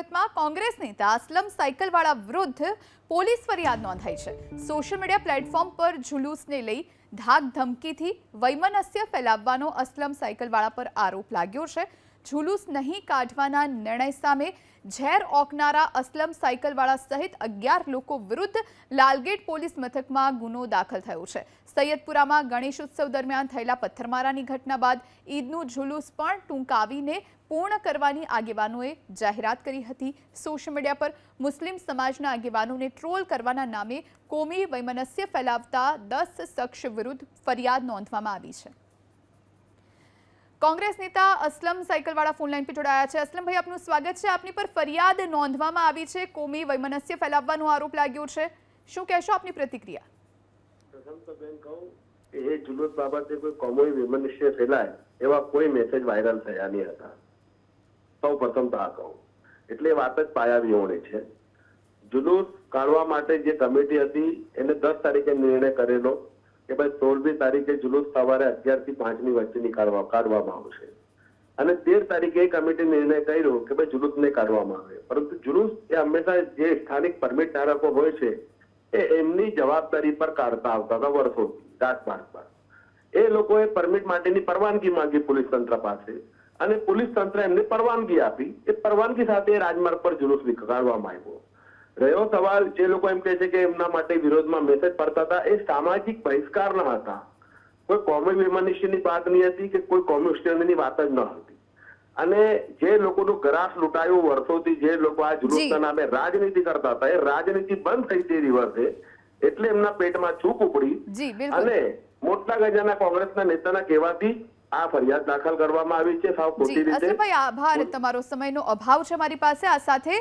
સુરતમાં કોંગ્રેસ નેતા અસલમ સાયકલવાળા વિરુદ્ધ પોલીસ ફરિયાદ નોંધાઈ છે। સોશિયલ મીડિયા પ્લેટફોર્મ પર જુલુસને લઈ ધાક ધમકીથી વૈમનસ્ય ફેલાવવાનો અસલમ સાયકલવાળા પર આરોપ લાગ્યો છે। જુલુસ નહીં કાઢવાના નિર્ણય સામે ઝેર ઓકનારા અસલમ સાયકલવાળા સહિત 11 લોકો વિરુદ્ધ લાલગેટ પોલીસ મથકમાં ગુનો દાખલ થયો છે। સૈયદપુરામાં ગણેશ ઉત્સવ દરમિયાન થયેલા પથ્થરમારાની ઘટના બાદ ઈદનું જુલુસ પણ ટૂંકાવીને પૂર્ણ કરવાની આગેવાનોએ જાહેરાત કરી હતી। સોશિયલ મીડિયા પર મુસ્લિમ સમાજના આગેવાનોને ટ્રોલ કરવાના નામે કોમી વૈમનસ્ય ફેલાવતા 10 શખ્સ વિરુદ્ધ ફરિયાદ નોંધવામાં આવી છે। कांग्रेस नेता असलम साइकलवाड़ा फोनलाइन पर जोड़ाया है। असलम भाई, आपનું સ્વાગત છે। આપની પર ફરિયાદ નોંધવામાં આવી છે, કોમી વૈમનસ્ય ફેલાવવાનો આરોપ લાગ્યો છે, શું કહેશો આપની પ્રતિક્રિયા? પ્રથમ તો બેન કહું કે એ જુલુસ બાબતે કોઈ કોમી વૈમનસ્ય ફેલાય એવા કોઈ મેસેજ વાયરલ થયા નહીં હતા। સૌ પ્રથમ તો આ કહું એટલે વાત જ પાયાવિહોણી છે। જુલુસ કાઢવા માટે જે કમિટી હતી એને 10 તારીખે નિર્ણય કરેલો કે ભાઈ 16મી તારીખે જુલુસ સવારે 11 થી 5ની વચ્ચે કાઢવામાં આવશે અને 13 તારીખે કમિટી નિર્ણય કર્યો કે ભાઈ જુલુસ નહીં કાઢવામાં આવે। પરંતુ જુલુસ એ હંમેશા જે સ્થાનિક પરમિટ ધારકો હોય છે એ એમની જવાબદારી પર કાઢતા આવતા હતા વર્ષોથી રાજમાર્ગ પર। એ લોકોએ પરમિટ માટેની પરવાનગી માંગી પોલીસ તંત્ર પાસે અને પોલીસ તંત્ર એમને પરવાનગી આપી। એ પરવાનગી સાથે રાજમાર્ગ પર જુલુસ કાઢવામાં આવ્યો। રહ્યો સવાલ જે લોકો એમ કહે છે કે એમના માટે વિરોધમાં મેસેજ પડતા હતા, એ સામાજિક બહિષ્કારના હતા, કોઈ કોમી વૈમનસ્યની વાત નહીં હતી કે કોઈ કોમી ઉશ્કેરણીની વાત જ ન હતી। અને જે લોકોનું ગ્રાસ લૂંટાયું વર્ષોથી, જે લોકો આ જુલુસના નામે રાજનીતિ કરતા હતા, એ રાજનીતિ બંધ થઈ તે દિવસે એટલે એમના પેટમાં છૂક ઉપડી અને મોટા ગજાના કોંગ્રેસના નેતાના કહેવાથી આ ફરિયાદ દાખલ કરવામાં આવી છે સાવ ખોટી રીતે। ભાઈ આભાર, તમારો સમયનો અભાવ છે મારી પાસે। આ સાથે